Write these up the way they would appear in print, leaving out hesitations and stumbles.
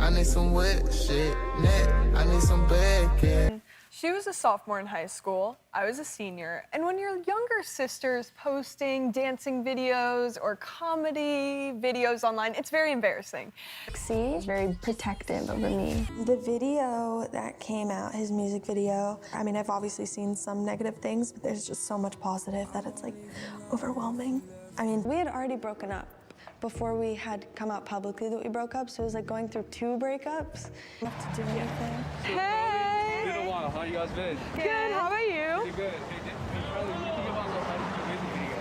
I need some wet shit. Net, I need some bacon. She was a sophomore in high school, I was a senior, and when your younger sister's posting dancing videos or comedy videos online, it's very embarrassing. He's very protective over me. The video that came out, his music video, I mean, I've obviously seen some negative things, but there's just so much positive that it's like overwhelming. I mean, We had already broken up before we had come out publicly that we broke up, so it was like going through 2 breakups. love to do anything. Hey! It's been a while. How you guys been? Good, how about you? Pretty good. Hey, Charlie, what do you think about the music video?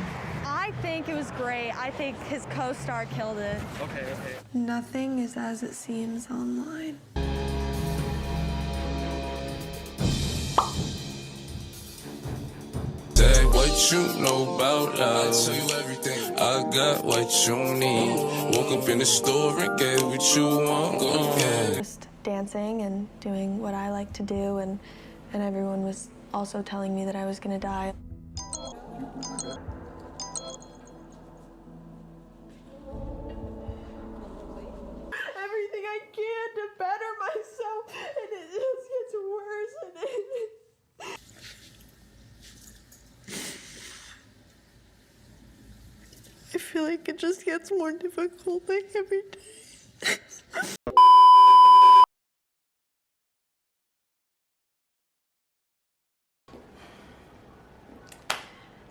I think it was great. I think his co-star killed it. Okay. Nothing is as it seems online. Say what you know about love. I tell you everything. I got what you need. Woke up in the store and get what you want. Go ahead. Just dancing and doing what I like to do, and everyone was also telling me that I was gonna die. Everything I can to better myself, and it just gets worse and I feel like it just gets more difficult like every day.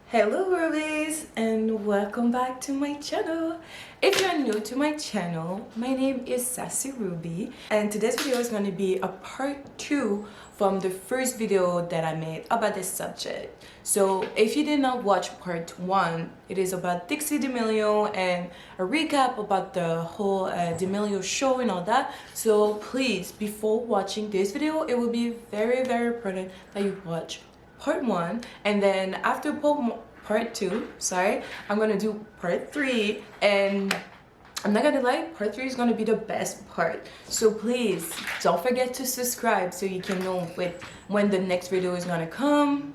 Hello Rubies, and welcome back to my channel. If you're new to my channel, my name is Sassy Ruby, and today's video is going to be a part 2 from the first video that I made about this subject. So if you did not watch part 1, it is about Dixie D'Amelio and a recap about the whole D'Amelio show and all that. So please, before watching this video, it will be very important that you watch part 1, and then after part 2, sorry, I'm gonna do part 3, and I'm not gonna lie, part 3 is gonna be the best part. So please don't forget to subscribe so you can know when the next video is gonna come.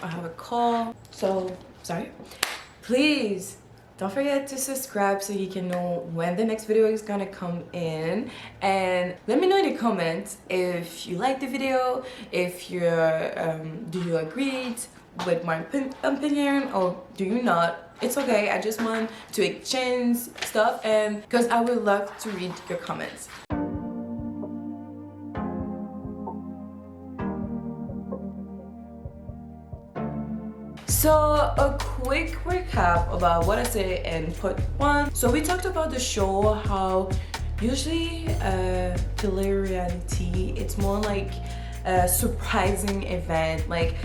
I have a call, so sorry. Please don't forget to subscribe so you can know when the next video is gonna come in, and let me know in the comments if you like the video, if you're do you agree with my opinion or do you not. It's okay, I just want to exchange stuff, and because I would love to read your comments. So a quick recap about what I said in part 1. So we talked about the show, how usually tele-reality, it's more like a surprising event. Like,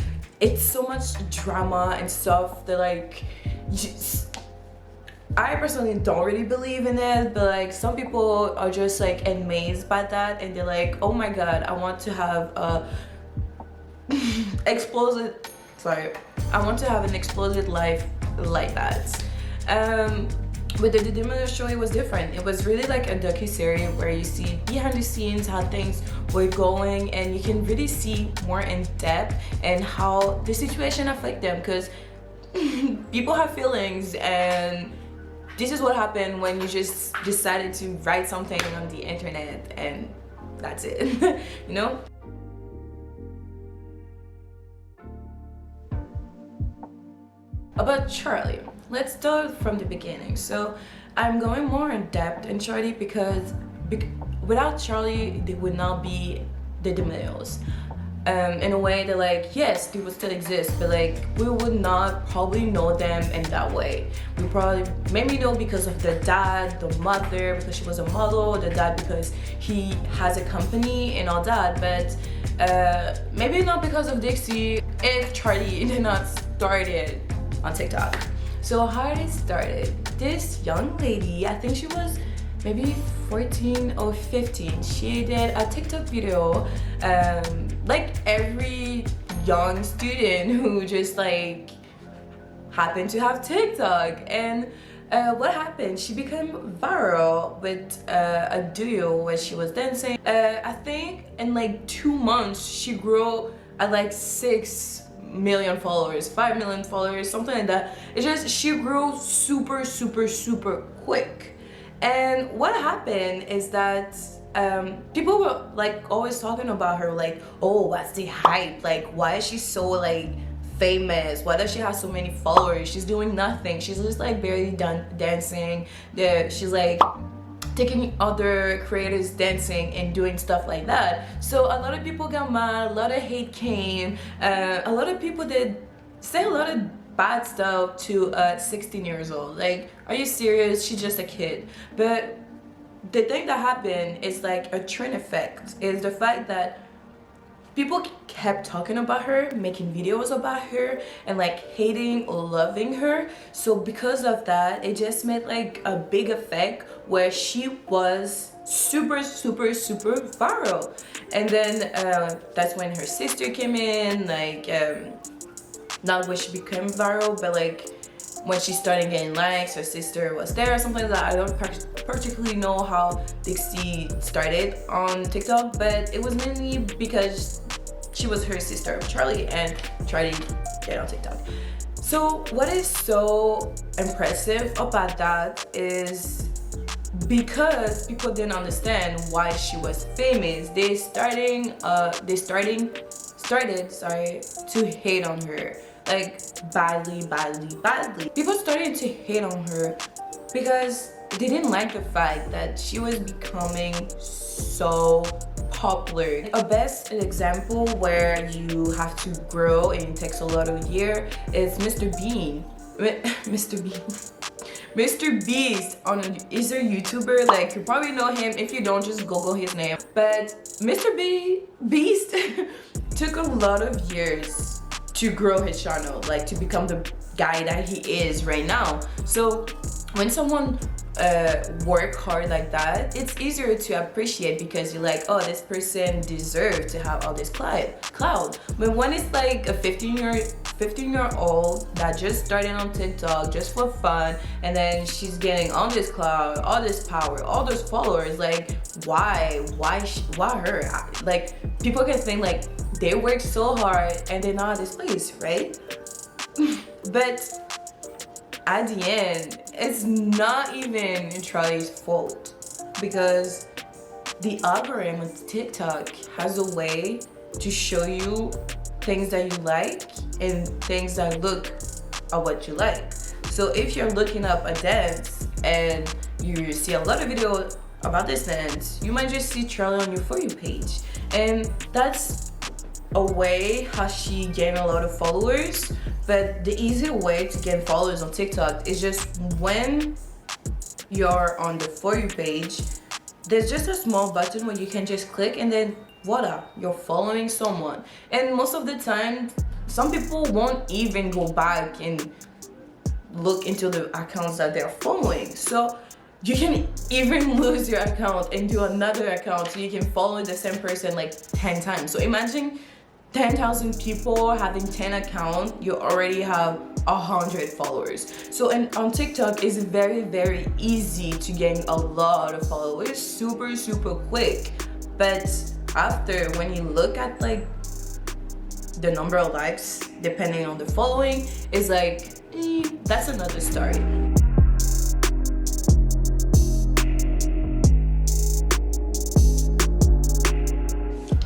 it's so much drama and stuff that like I personally don't really believe in it, but like some people are just like amazed by that, and they're like, oh my god, I want to have a I want to have an explosive life like that. With the D'Amelio show, it was different. It was really like a docu-series where you see behind the scenes how things were going, and you can really see more in depth and how the situation affect them, because people have feelings, and this is what happened when you just decided to write something on the internet and that's it. You know? About Charlie, let's start from the beginning. So I'm going more in depth in Charlie because without Charlie there would not be the D'Amelios. In a way that like, yes, they would still exist, but like we would not probably know them in that way. We probably maybe know because of the dad, the mother because she was a model, the dad because he has a company and all that, but maybe not because of Dixie if Charlie did not start it on TikTok. So how it started, this young lady, I think she was maybe 14 or 15, she did a TikTok video, like every young student who just like happened to have TikTok. And what happened, she became viral with a duo where she was dancing. I think in like 2 months she grew at like 6 million followers, 5 million followers, something like that. It's just she grew super quick. And what happened is that people were like always talking about her, like, oh, what's the hype, like why is she so like famous, why does she have so many followers, she's doing nothing, she's just like barely dancing there, she's like taking other creators dancing and doing stuff like that. So a lot of people got mad, a lot of hate came, a lot of people did say a lot of bad stuff to 16 years old, like, are you serious, she's just a kid. But the thing that happened is like a trend effect, is the fact that people kept talking about her, making videos about her, and like hating or loving her. So because of that, it just made like a big effect where she was super viral. And then that's when her sister came in, like not when she became viral, but like when she started getting likes, her sister was there or something like that. I don't particularly know how Dixie started on TikTok, but it was mainly because she was her sister of Charlie and tried to get on TikTok. So what is so impressive about that is because people didn't understand why she was famous, they started to hate on her, like badly. People started to hate on her because they didn't like the fact that she was becoming so popular. A best example where you have to grow and it takes a lot of year is Mr. Bean. Mr. Beast is a YouTuber, like you probably know him. If you don't, just Google his name. But Mr. Beast took a lot of years to grow his channel, like to become the guy that he is right now. So when someone work hard like that, it's easier to appreciate because you're like, oh, this person deserves to have all this cloud. But when it's like a 15-year-old that just started on TikTok just for fun, and then she's getting all this cloud, all this power, all those followers, like why her? Like people can think like they work so hard and they're not at this place, right? But at the end, it's not even Charlie's fault because the algorithm of TikTok has a way to show you things that you like and things that look at what you like. So if you're looking up a dance and you see a lot of videos about this dance, you might just see Charlie on your For You page. And that's a way how she gained a lot of followers. But the easy way to get followers on TikTok is just when you're on the For You page, there's just a small button where you can just click and then voila, you're following someone. And most of the time, some people won't even go back and look into the accounts that they're following. So you can even lose your account and do another account so you can follow the same person like 10 times. So imagine 10,000 people having 10 accounts, you already have 100 followers. So on TikTok, it's very easy to gain a lot of followers super quick. But after, when you look at like the number of likes depending on the following, it's like that's another story.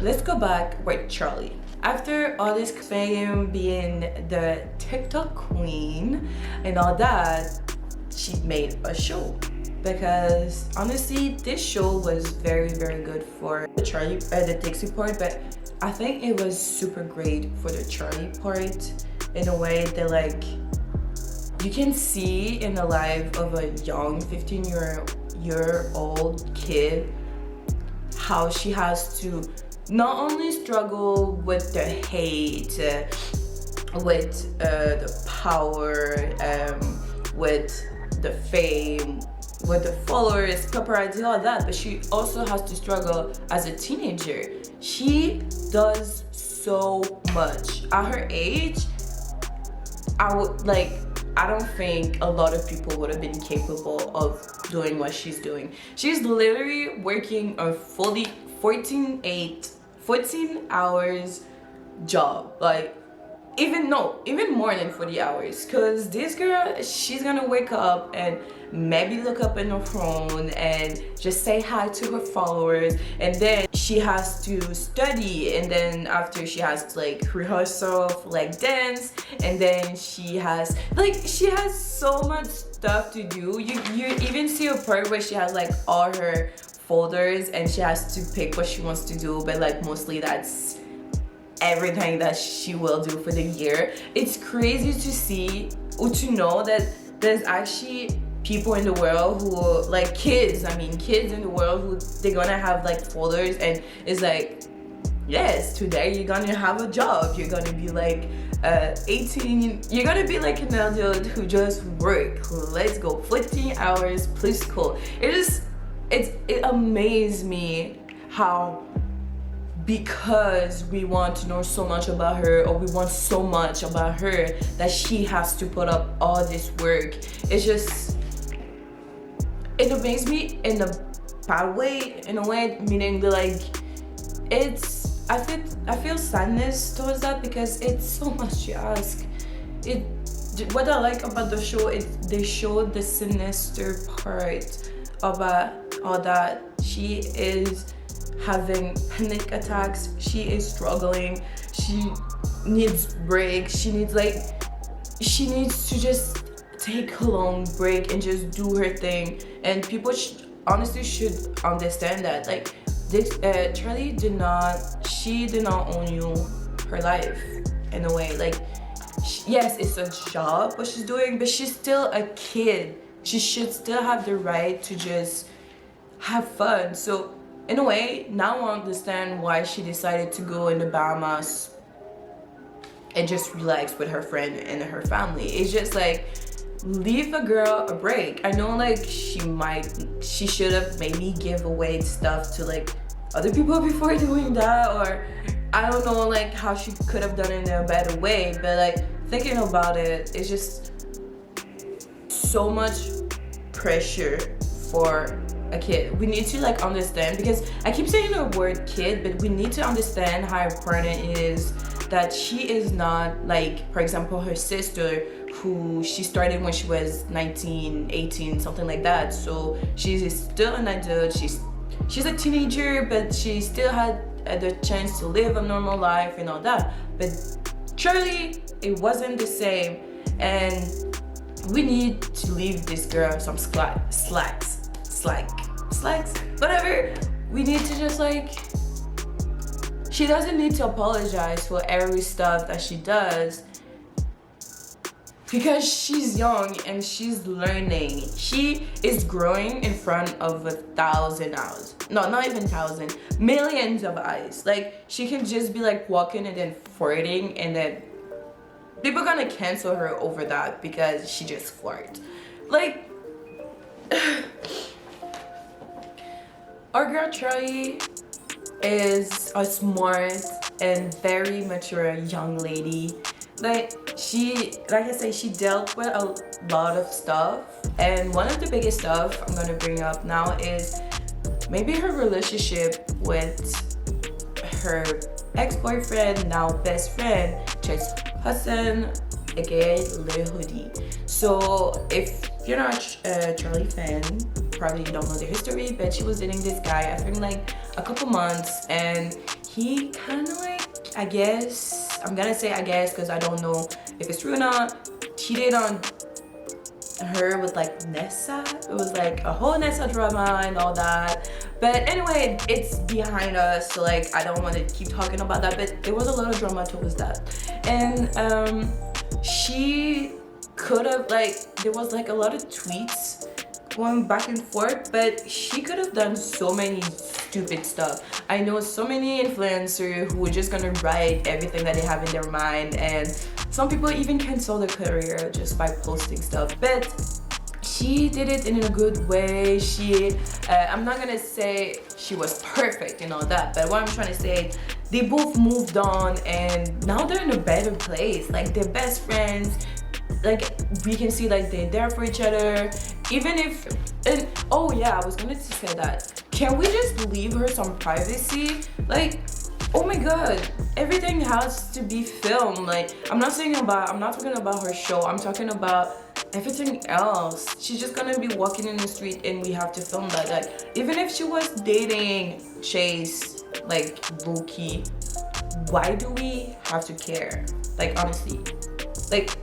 Let's go back with Charlie. After all this fame, being the TikTok queen and all that, she made a show. Because honestly, this show was very good for the Charlie, the Dixie part, but I think it was super great for the Charlie part in a way that like you can see in the life of a young 15-year-old kid how she has to not only struggle with the hate, with the power, with the fame, with the followers, paparazzi, all that, but she also has to struggle as a teenager. She does so much. At her age, I don't think a lot of people would have been capable of doing what she's doing. She's literally working a fully 14 hours job. Like even more than 40 hours, because this girl, she's gonna wake up and maybe look up in her phone and just say hi to her followers, and then she has to study, and then after she has to like rehearsal, like dance, and then she has so much stuff to do. You even see a part where she has like all her folders and she has to pick what she wants to do, but like mostly that's everything that she will do for the year. It's crazy to see or to know that there's actually people in the world who, like kids in the world, who they're gonna have like folders, and it's like, yes, today you're gonna have a job, you're gonna be like 18, you're gonna be like an adult who just work, let's go 14 hours plus school. It amazes me how, because we want to know so much about her, or we want so much about her, that she has to put up all this work. It amazes me in a bad way, in a way, meaning that like I feel sadness towards that, because it's so much to ask. What I like about the show is they showed the sinister part about all that. She is having panic attacks, she is struggling, she needs breaks, she needs to just take a long break and just do her thing. And people honestly should understand that, like, this Charlie did not own you her life in a way. Like, yes, it's a job what she's doing, but she's still a kid. She should still have the right to just have fun. So in a way, now I understand why she decided to go in the Bahamas and just relax with her friend and her family. It's just like, leave a girl a break. I know like she should have maybe give away stuff to like other people before doing that, or I don't know like how she could have done it in a better way, but like thinking about it, it's just so much pressure for a kid. We need to like understand, because I keep saying the word kid, but we need to understand how important it is that she is not like, for example, her sister, who she started when she was 19, 18, something like that. So she's still an adult, she's a teenager, but she still had the chance to live a normal life and all that. But Charlie, it wasn't the same, and we need to leave this girl some slacks, whatever. We need to just like, she doesn't need to apologize for every stuff that she does, because she's young and she's learning. She is growing in front of 1,000 eyes. No, not even 1,000, millions of eyes. Like, she can just be like walking and then flirting, and then people are gonna cancel her over that because she just flirts. Like, our girl Charlie is a smart and very mature young lady. Like I said, she dealt with a lot of stuff, and one of the biggest stuff I'm gonna bring up now is maybe her relationship with her ex-boyfriend, now best friend, Chase Hassan, aka Lil Hoodie. So if you're not a Charlie fan, probably don't know the history, but she was dating this guy I think like a couple months, and he kind of like, I guess, I'm gonna say I guess because I don't know if it's true or not, cheated on her with like Nessa. It was like a whole Nessa drama and all that. But anyway, it's behind us, so like I don't want to keep talking about that, but there was a lot of drama towards that. And she could have like, there was like a lot of tweets going back and forth, but she could have done so many stupid stuff. I know so many influencers who are just gonna write everything that they have in their mind, and some people even cancel their career just by posting stuff. But she did it in a good way. I'm not gonna say she was perfect and all that, but what I'm trying to say is they both moved on, and now they're in a better place. Like, they're best friends. Like, we can see like they're there for each other, even if, and oh yeah, I was gonna say that, can we just leave her some privacy? Like, oh my god, everything has to be filmed. Like, I'm not talking about her show, I'm talking about everything else. She's just gonna be walking in the street and we have to film that. Like, even if she was dating Chase, like low-key, why do we have to care? Like, honestly, like,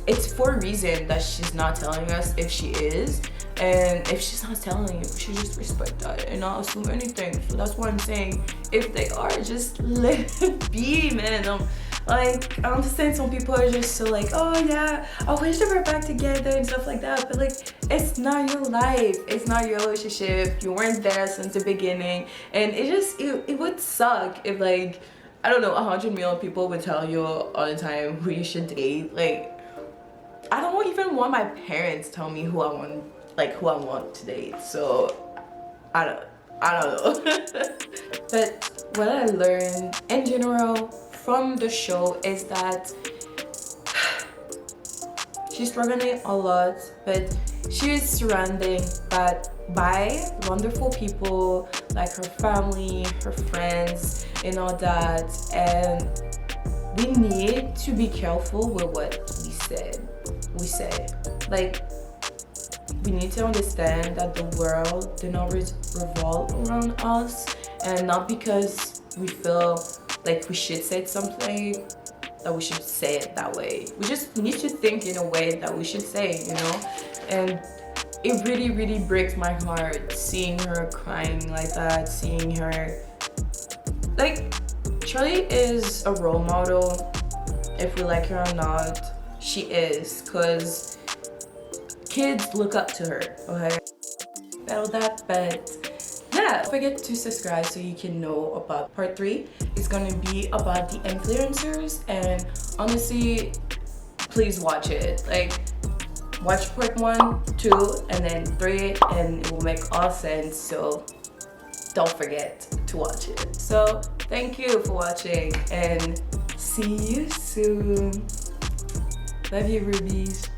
it's for a reason that she's not telling us if she is. And if she's not telling you, she just respect that and not assume anything. So that's why I'm saying, if they are, just let it be, man. Like, I understand some people are just so like, oh yeah, I wish they were back together and stuff like that. But like, it's not your life. It's not your relationship. You weren't there since the beginning. And it would suck if, like, I don't know, 100 million people would tell you all the time who you should date. Like, I don't even want my parents tell me who I want to date. So I don't know. But what I learned in general from the show is that she's struggling a lot, but she is surrounded by wonderful people, like her family, her friends, and all that. And we need to be careful with what we say. Like, we need to understand that the world did not revolve around us, and not because we feel like we should say something that we should say it that way. We just need to think in a way that we should say, you know? And it really, really breaks my heart seeing her crying like that, seeing her, like, Charlie is a role model, if we like her or not. She is, because kids look up to her, okay? About that, but yeah, don't forget to subscribe so you can know about part 3. It's gonna be about the influencers, and honestly, please watch it. Like, watch part 1, 2, and then 3, and it will make all sense. So don't forget to watch it. So thank you for watching, and see you soon. Love you, Rubies.